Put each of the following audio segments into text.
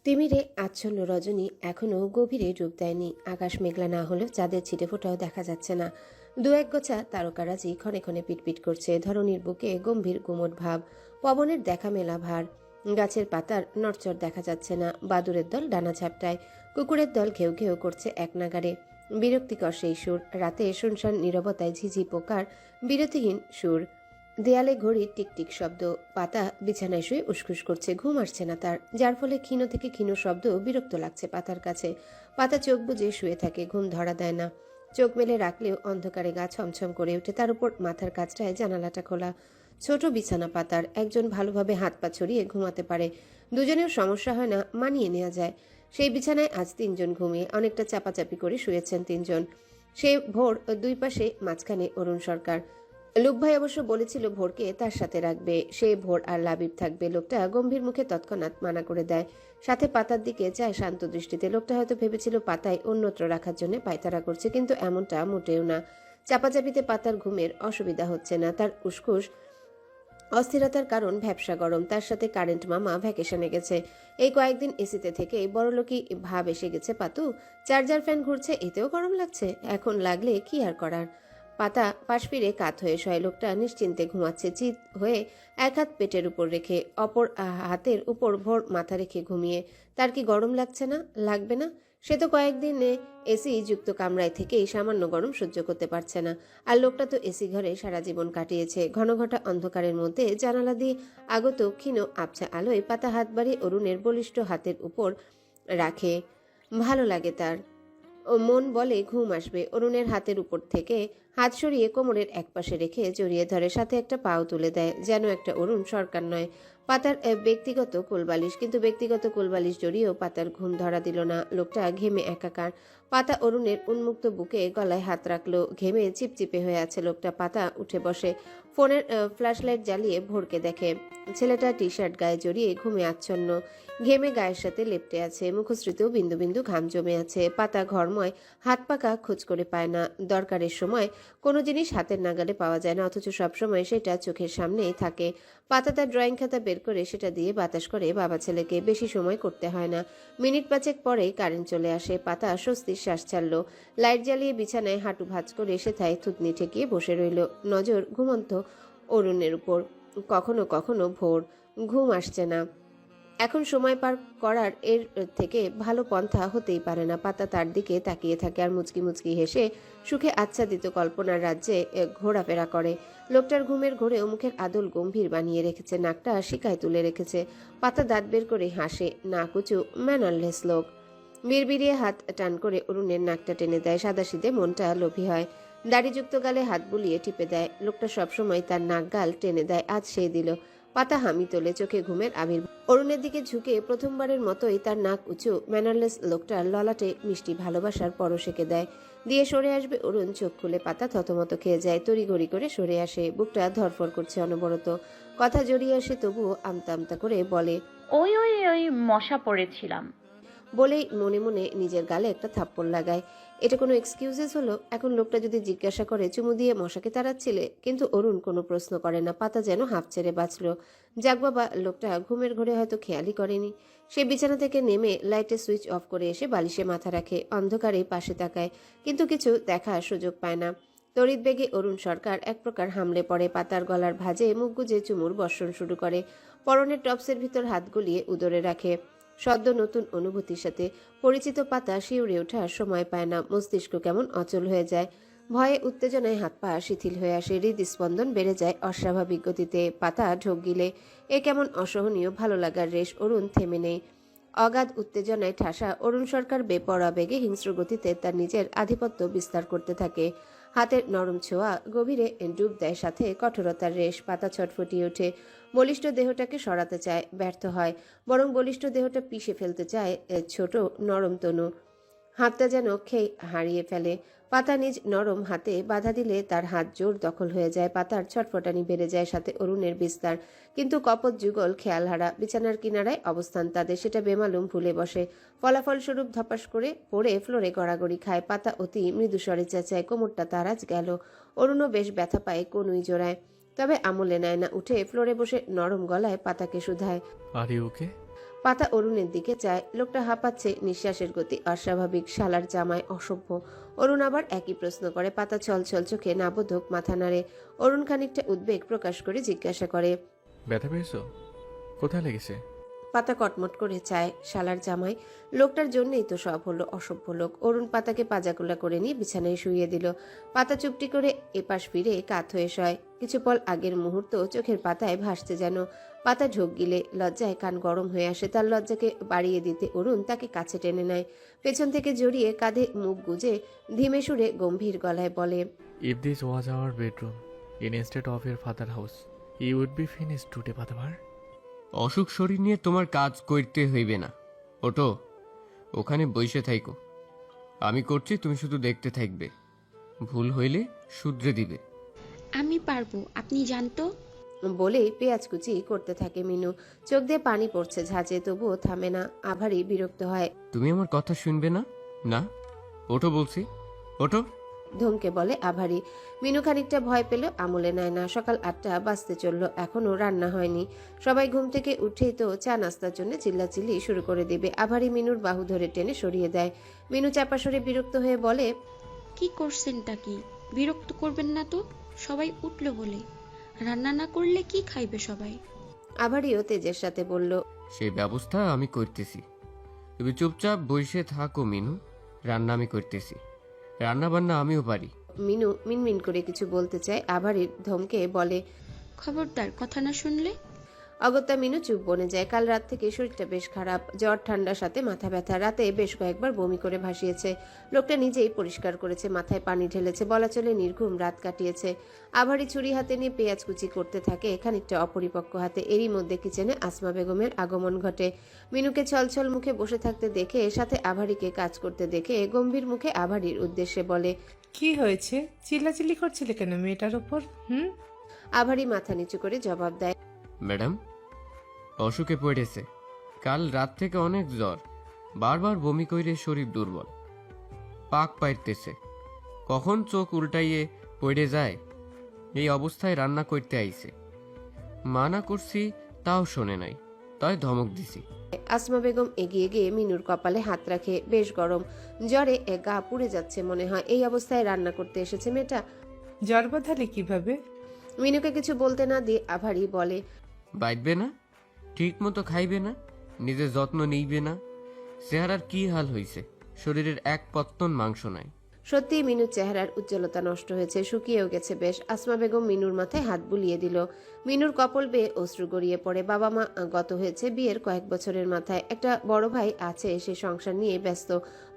তিমিরে আচ্ছন্ন রজনী এখনো গভীরে ডুব দেয়নি। আকাশ মেঘলা না হলেও চাঁদের ছিটেফোঁটাও দেখা যাচ্ছে না। দু এক গোছা তারকারাজি ক্ষণে ক্ষণে পিটপিট করছে। ধরণীর বুকে গম্ভীর গুমট ভাব, পবনের দেখা মেলা ভার। গাছের পাতার নড়চড় দেখা যাচ্ছে না। বাদুরের দল ডানা ঝাপটায়, কুকুরের দল ঘেউ ঘেউ করছে এক নাগাড়ে। বিরক্তিকর সেই সুর। রাতে শুনশান নীরবতায় ঝিঝি পোকার বিরতিহীন সুর। দেয়ালে ঘড়ির টিকটিক শব্দ। পাতা বিছানায় শুয়ে উসখুস করছে। ঘুম আসছে না তার, যার ফলে ক্ষীণ থেকে ক্ষীণ শব্দ বিরক্ত লাগছে পাতার কাছে। পাতা চোখ বুজে শুয়ে থাকে, ঘুম ধরা দেয় না। চোখ মেলে রাখলেও অন্ধকারে গা ছমছম করে ওঠে। তার উপর মাথার কাছটায় জানালাটা খোলা। ছোট বিছানা পাতার, একজন ভালোভাবে হাত পা ছড়িয়ে ঘুমাতে পারে। দুজনেও সমস্যা হয় না, মানিয়ে নেওয়া যায়। সেই বিছানায় আজ তিনজন ঘুমিয়ে অনেকটা চাপাচাপি করে শুয়েছেন তিনজন। সে ভোর, দুই পাশে, মাঝখানে অরুণ সরকার। লোক ভাই অবশ্য বলেছিল ভোরকে তার সাথে রাখবে, সে ভোর আর লাবিব থাকবে। লোকটা গম্ভীর মুখে তৎক্ষণাৎ মানা করে দেয়। সাথে পাতার দিকে চায় শান্ত দৃষ্টিতে। লোকটা হয়তো ভেবেছিল পাতায় অন্যত্র রাখার জন্য পায়তারা করছে, কিন্তু এমনটা মোটেও না। চাপাচাপিতে পাতার ঘুমের অসুবিধা হচ্ছে না। তার উসকুস অস্থিরতার কারণ ভ্যাপসা গরম। তার সাথে কারেন্ট মামা ভ্যাকেশনে গেছে। এই কয়েকদিন এসিতে থেকে বড়লোকি ভাব এসে গেছে পাতু। চার্জার ফ্যান ঘুরছে, এতেও গরম লাগছে। এখন লাগলে কি আর করার। পাতা পাশ ফিরে কাত হয়ে শয়। লোকটা নিশ্চিন্তে ঘুমাচ্ছে, চিত হয়ে এক হাত পেটের উপর রেখে, অপর হাতের উপর ভোর মাথা রেখে ঘুমিয়ে। তার কি গরম লাগছে না? লাগবে না? সে তো কয়েকদিনে এসি যুক্ত কামরায় থেকেই সামান্য গরম সহ্য করতে পারছে না। আর লোকটা তো এসি ঘরে সারা জীবন কাটিয়েছে। ঘনঘটা অন্ধকারের মধ্যে জানালা দিয়ে আগত ক্ষীণ আবছা আলোয় পাতা হাত বাড়িয়ে অরুণের বলিষ্ঠ হাতের উপর রাখে। ভালো লাগে তার। ও মন বলে ঘুম আসবে। অরুণের হাতের উপর থেকে হাত সরিয়ে কোমরের একপাশে রেখে জড়িয়ে ধরে, সাথে একটা পাও তুলে দেয়, যেন একটা অরুণ সরকার নয়, পাতার ব্যক্তিগত কোলবালিশ। কিন্তু ব্যক্তিগত কোলবালিশ জড়িয়েও পাতার ঘুম ধরা দিল না। লোকটা ঘেমে একাকার। পাতা অরুণের উন্মুক্ত বুকে গলায় হাত রাখলো। ঘেমে চিপচিপে হয়ে আছে লোকটা। পাতা উঠে বসে, ফোনের ফ্ল্যাশলাইট জ্বালিয়ে ভোরকে দেখে। ছেলেটা টি শার্ট গায়ে জড়িয়ে ঘুমে আচ্ছন্ন, ঘেমে গায়ের সাথে লেপ্টে আছে। মুখশ্রীতেও বিন্দু বিন্দু ঘাম জমে আছে। পাতা ঘরময়, হাত পাকা খোঁজ করে পায় না। দরকারের সময় কোনো জিনিস হাতের নাগালে পাওয়া যায় না, অথচ সবসময় সেটা চোখের সামনেই থাকে। পাতা তার ড্রয়িং খাতা বের করে সেটা দিয়ে বাতাস করে বাবা ছেলেকে। বেশি সময় করতে হয় না, মিনিট পাঁচেক পরেই কারেন্ট চলে আসে। পাতা স্বস্তির শ্বাস ছাড়ল। লাইট জ্বালিয়ে বিছানায় হাঁটু ভাঁজ করে সেথায় থুতনি ঠেকিয়ে বসে রইল, নজর ঘুমন্ত অরুণের উপর। কখনো কখনো ভোর। ঘুম আসছে না। এখন সময় পার করার এর থেকে ভালো পন্থা হতেই পারে না। পাতা তার দিকে তাকিয়ে থাকে আর মুচকি মুচকি হেসে সুখে আচ্ছাদিত কল্পনার রাজ্যে ঘোরাফেরা করে। লোকটার ঘুমের ঘোরেও মুখের আদল গম্ভীর বানিয়ে রেখেছে, নাকটা শিকায় তুলে রেখেছে। পাতা দাঁত বের করে হাসে। না কুচু ম্যানারলেস লোক। বিড়বিড়িয়ে হাত টান করে অরুণের নাকটা টেনে দেয়। সাদাসিধে মনটা লোভী হয়। দাড়িযুক্ত গালে হাত বুলিয়ে টিপে দেয়। লোকটা সবসময় তার নাক গাল টেনে দেয়, আজ সেই দিল। পাতা হামি তোলে, চোখে ঘুমের আবির। অরুণের দিকে ঝুঁকে প্রথমবারের মতোই তার নাক উঁচু ম্যানারলেস লোকটার ললাটে মিষ্টি ভালোবাসার পরশ এঁকে দেয়। দিয়ে সরে আসবে অরুণ। চোখ খুলে পাতা থতমত খেয়ে যায়, তড়িঘড়ি করে সরে আসে। বুকটা ধরফর করছে অনবরত। কথা জড়িয়ে আসে, তবুও আমতা আমতা করে বলে, ওই ওই ওই মশা পড়েছিলাম। বলেই মনে মনে নিজের গালে একটা থাপ্পড় লাগায়। এটা কোনো এক্সকিউজেস হলো? এখন লোকটা যদি জিজ্ঞাসা করে চুমু দিয়ে মশাকে তাড়াচ্ছিলে? কিন্তু অরুণ কোনো প্রশ্ন করে না। পাতা যেন হাঁফ ছেড়ে বাঁচল। যাক বাবা, লোকটা ঘুমের ঘোরে হয়তো খেয়ালই করেনি। সে বিছানা থেকে নেমে লাইটের সুইচ অফ করে এসে বালিশে মাথা রাখে। অন্ধকারে পাশে তাকায়, কিন্তু কিছু দেখার সুযোগ পায় না। তড়িৎ বেগে অরুণ সরকার এক প্রকার হামলে পড়ে। পাতার গলার ভাঁজে মুখ গুজে চুমুর বর্ষণ শুরু করে। পরনের টপসের ভিতর হাত গুলিয়ে উদরে রাখে। সদ্য নতুন অনুভূতির সাথে পরিচিত পাতা শিউরে ওঠার সময় পায় না। মস্তিষ্ক কেমন অচল হয়ে যায়। ভয়ে উত্তেজনায় হাত পা শিথিল হয়ে আসে। হৃদস্পন্দন বেড়ে যায় অস্বাভাবিক গতিতে। পাতা ঢোক গিলে। এ কেমন অসহনীয় ভালো লাগার রেশ। অরুণ থেমে নেই। অগাধ উত্তেজনায় ঠাসা অরুণ সরকার বেপরোয়া বেগে হিংস্র গতিতে তার নিজের আধিপত্য বিস্তার করতে থাকে। হাতের নরম ছোঁয়া গভীরে ডুব দেয়, সাথে কঠোরতার রেশ। পাতা ছটফটিয়ে ওঠে। বলিষ্ঠ দেহটাকে সরাতে চায়, ব্যর্থ হয়। বরং বলিষ্ঠ দেহটা পিষে ফেলতে চায় ছোট নরম তনু। হাতটা যেন খেই হারিয়ে ফেলে। পাতা নিজ নরম হাতে বাধা দিলে তার হাত জোর দখল হয়ে যায়। পাতার ছটফটানি বেড়ে যায়, সাথে অরুণের বিস্তার। কিন্তু কপত যুগল খেয়ালহারা। বিছানার কিনারায় অবস্থান তাদের, সেটা বেমালুম ভুলে বসে। ফলাফলস্বরূপ ধপাস করে পড়ে ফ্লোরে গড়াগড়ি খায়। পাতা অতি মৃদুস্বরে চেঁচায়, কোমরটা তার আজ গেল। অরুণও বেশ ব্যথা পায় কনুই জোড়ায়, তবে আমলে নেয় না। উঠে ফ্লোরে বসে নরম গলায় পাতাকে শুধায়, আর ইউ ওকে? পাতা অরুণের দিকে চায়। লোকটা হাঁপাচ্ছে, নিঃশ্বাসের গতি অস্বাভাবিক, শালার জামায় অসভ্য। অরুণ আবার একই প্রশ্ন করে। পাতা ছলছল চোখে নাবোধক মাথা নাড়ে। অরুণ খানিকটা উদ্বেগ প্রকাশ করে জিজ্ঞাসা করে, ব্যথা পেয়েছো? কোথায় লেগেছে? পাতা কটমট করে চায়, শালার জামাই। লোকটার জন্যই তো সব হলো, অসভ্য লোক। অরুণ পাতাকে পাজাকুলা করে নিয়ে বিছানায় শুইয়ে দিল। পাতা চুপটি করে এপাশ ফিরে কাত হয়ে শয়। কিছু পল আগের মুহূর্ত চোখের পাতায় ভাসছে যেন। পাতা ঢোক গিলে, লজ্জায় কান গরম হয়ে আসে। তার লজ্জাকে বাড়িয়ে দিতে অরুণ তাকে কাছে টেনে নেয়, পেছন থেকে জড়িয়ে কাঁধে মুখ গুজে ধীমে সুরে গম্ভীর গলায় বলে, if this was our bedroom instead of your father house you would be finished today পাতাবার। অসুখ শরীর নিয়ে তোমার কাজ করতে হইবে না। ওটো, ওখানে বসে থাইকো। আমি করছি, তুমি শুধু দেখতে থাকবে। ভুল হইলে শুধরে দিবে। আমি পারবো, আপনি জানতো। বলেই পেঁয়াজ কুচি করতে থাকে মিনু। চোখ দিয়ে পানি পড়ছে ঝাঁঝে, তবুও থামে না। আভারই বিরক্ত হয়। তুমি আমার কথা শুনবে না? না, ওটো বলছি, ওটো। ধমকে বলে আভারি। মিনু খানিকটা ভয় পেল, আমলে নেয় না। সকাল 8টা বাজতে চলল, এখনো রান্না হয়নি। সবাই ঘুম থেকে উঠেই তো চা নাস্তার জন্য চিল্লাচিল্লি শুরু করে দেবে। আভারি মিনুর বাহু ধরে টেনে সরিয়ে দেয়। মিনু চাপা সরে বিরক্ত হয়ে বলে, কি করছেনটা কি? বিরক্ত করবেন না তো, সবাই উঠলো বলে। রান্না না করলে কি খাইবে সবাই? আভারিও তেজের সাথে বলল, সেই ব্যবস্থা আমি করতেছি। তুমি চুপচাপ বসে থাকো মিনু। রান্না আমি করতেছি, রান্না বান্না আমিও পারি। মিনু মিনমিন করে কিছু বলতে চায়। আভারির ধমকে বলে, খবরদার, কথা না শুনলে। অগত্যা মিনু চুপ বনে যায়। কাল রাত থেকে শরীরটা বেশ খারাপ, জ্বর ঠান্ডার সাথে মাথা ব্যথা। রাতে বেশ কয়েকবার বমি করে ভাসিয়েছে। লোকটা নিজেই পরিষ্কার করেছে, মাথায় পানি ঢেলেছে, বলা চলে নির্ঘুম রাত কাটিয়েছে। আভারি ছুরি হাতে নিয়ে পেঁয়াজ কুচি করতে থাকে, খানিকটা অপরিপক্ক হাতে। এরই মধ্যে কিচেনে আসমা বেগমের আগমন ঘটে। মিনুকে ছলছল মুখে বসে থাকতে দেখে, সাথে আভারিকে কাজ করতে দেখে গম্ভীর মুখে আভারির উদ্দেশ্যে বলে, কি হয়েছে? চিল্লাচিল্লি করছিলে কেন মেয়েটার ওপর? আভারি মাথা নিচু করে জবাব দেয়, ম্যাডাম, অসুখে পড়েছে। কাল রাত থেকে অনেক জ্বর, বারবার বমি কইরে শরীর দুর্বল, পাক পাইতেছে, কখন চোখ উল্টাইয়ে পড়ে যায়। এই অবস্থায় রান্না করতে আইছে। মানা করছি, তাও শোনে নাই, তাই ধমক দিছি। আসমা বেগম এগিয়ে গিয়ে মিনুর কপালে হাত রাখে। বেশ গরম, জ্বরে গা পুড়ে যাচ্ছে মনে হয়। এই অবস্থায় রান্না করতে এসেছে মেয়েটা। জ্বর বাঁধালে কিভাবে? মিনুকে কিছু বলতে না দিয়ে আভারি বলে, বাইটবে না, ঠিক মতো খাইবে না, নিজের যত্ন নিইবে না। চেহারার কি হাল হইছে, শরীরের এক পত্তন মাংস নাই। সত্যি মিনুর চেহারার উজ্জ্বলতা নষ্ট হয়েছে, শুকিয়েও গেছে বেশ। আসমা বেগম মিনুর মাথায় হাত বুলিয়ে দিল। মিনুর কপল বেয়ে অশ্রু গড়িয়ে পড়ে। বাবা মা গত হয়েছে বিয়ের কয়েক বছরের মাথায়। একটা বড় ভাই আছে, সে সংসার নিয়ে ব্যস্ত।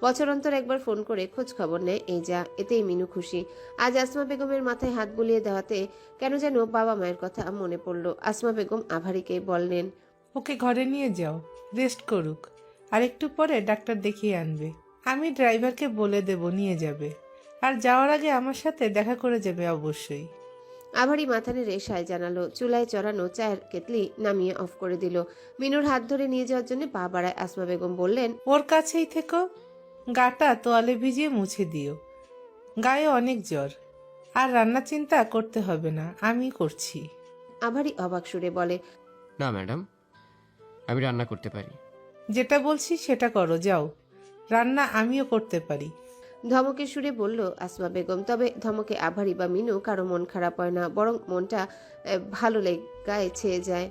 বছর অন্তর একবার ফোন করে খোঁজ খবর নেয়, এই যা। এতেই মিনু খুশি। আজ আসমা বেগমের মাথায় হাত বুলিয়ে দেওয়াতে কেন যেন বাবা মায়ের কথা মনে পড়ল। আসমা বেগম আভারিকে বললেন, ওকে ঘরে নিয়ে যাও, রেস্ট করুক, আর একটু পরে ডাক্তার দেখিয়ে আনবে। আমি ড্রাইভারকে বলে দেব, নিয়ে যাবে। আর যাওয়ার আগে আমার সাথে দেখা করে যাবে অবশ্যই। আভারি মাথা নেড়ে সায় জানালো। চুলায় চড়ানো চায়ের কেতলি নামিয়ে অফ করে দিল। মিনুর হাত ধরে নিয়ে যাওয়ার জন্য পা বাড়ায়। আসমা বেগম বললেন, ওর কাছেই থেকো, গাটা তোয়ালে ভিজিয়ে মুছে দিও। গায়ে অনেক জ্বর, আর রান্না চিন্তা করতে হবে না, আমি করছি। আভারি অবাক সুরে বলে, না ম্যাডাম, আমি রান্না করতে পারি। যেটা বলছি সেটা করো, যাও। রান্না আমিও করতে পারি। ধমকের সুরে বলল আসমা বেগম। তবে ধমকে আভারি বা মিনু কারো মন খারাপ হয় না, বরং মনটা ভালো গায়ে ছেয়ে যায়।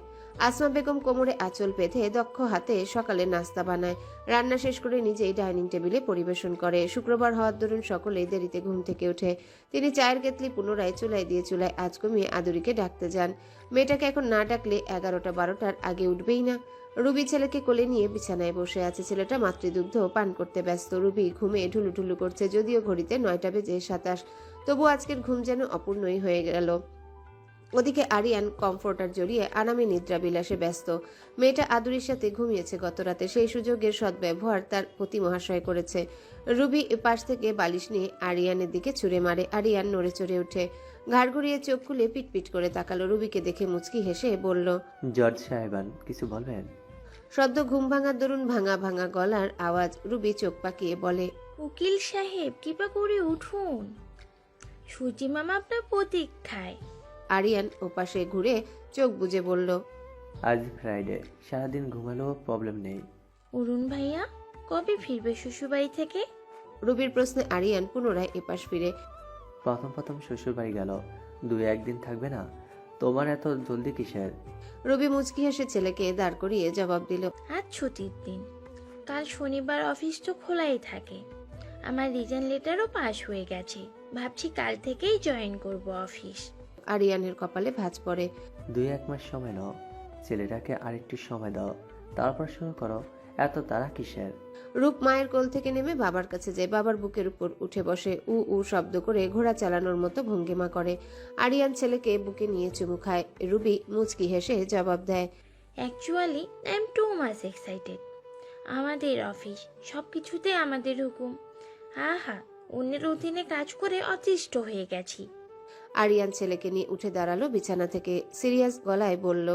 আসমা বেগম কোমরে আঁচল বেঁধে দক্ষ হাতে সকালে নাস্তা বানায়। রান্না শেষ করে নিজেই ডাইনিং টেবিলে পরিবেশন করে। শুক্রবার হওয়ার দরুন সকলেই দেরিতে ঘুম থেকে ওঠে। তিনি চায়ের কেতলি পুনরায় চুলায় দিয়ে চুলায় আঁচ কমিয়ে আদুরিকে ডাকতে যান। মেয়েটাকে এখন না ডাকলে 11টা 12টার আগে উঠবেই না। রুবি ছেলেকে কোলে নিয়ে বিছানায় বসে আছে। ছেলেটা মাতৃদুগ্ধ পান করতে ব্যস্ত। রুবি ঘুমে ঢুলুঢুলু করছে, যদিও ঘড়িতে 9টা বেজে 27। তবু আজকের ঘুম যেন অপূর্ণই হয়ে গেল। ওদিকে আরিয়ান কমফোর্টার জড়িয়ে আরামে নিদ্রা বিলাসে ব্যস্ত। মেয়েটা আদুরির সাথে ঘুমিয়েছে গত রাতে, সেই সুযোগের সদ্ব্যবহার তার পতি মহাশয় করেছে। রুবি পাশ থেকে বালিশ নিয়ে আরিয়ানের দিকে ছুঁড়ে মারে। আরিয়ান নড়ে চড়ে উঠে, ঘাড় ঘুরিয়ে চোখ খুলে পিটপিট করে তাকালো। রুবিকে দেখে মুচকি হেসে বলল, জর্জ সাহেবান, কিছু বলবেন? সদ্য ঘুম ভাঙার দরুন ভাঙা ভাঙা গলার আওয়াজ। রুবি চোখ পাকিয়ে বলে, উকিল সাহেব, কৃপা করে উঠুন, সুজি মামা আপনার প্রতীক্ষায়। আরিয়ান ওপাশে ঘুরে চোখ বুজে বলল, আজ ফ্রাইডে, সারাদিন ঘুমালেও প্রবলেম নেই। অরুণ ভাইয়া কবে ফিরবে শ্বশুরবাড়ি থেকে? রুবির প্রশ্নে আরিয়ান পুনরায় এপাশ ফিরে। প্রথম শ্বশুর বাড়ি গেল, 2-1 দিন থাকবে না? তোমার এত জলদি কিসের? রবি মুচকি হেসে ছেলেকে দাঁড় করিয়ে জবাব দিল। আজ ছুটির দিন, কাল শনিবার অফিস তো খোলাই থাকে। আমার রিজাইন লেটারও পাস হয়ে গেছে, ভাবছি কাল থেকেই জয়েন করব অফিস। আরিয়ানের কপালে ভাঁজ পড়ে। 2-1 মাস সময় নাও, ছেলেটাকে আরেকটু সময় দাও, তারপর শুরু করো। এত তারা কিসের? রূপ মায়ের কোল থেকে নেমে বাবার কাছে যায়, বাবার বুকের উপর উঠে বসে, উ উ শব্দ করে ঘোড়া চালানোর মতো ভঙ্গিমা করে। আরিয়ান ছেলেকে বুকে নিয়ে চুমু খায়। রুবি মুচকি হেসে জবাব দেয়। Actually I am too much excited. আমাদের অফিস, সব কিছুতে আমাদের হুকুম। আহা, অন্যের অধীনে কাজ করে অতিষ্ঠ হয়ে গেছি। আরিয়ান ছেলেকে নিয়ে উঠে দাঁড়ালো বিছানা থেকে, সিরিয়াস গলায় বলল।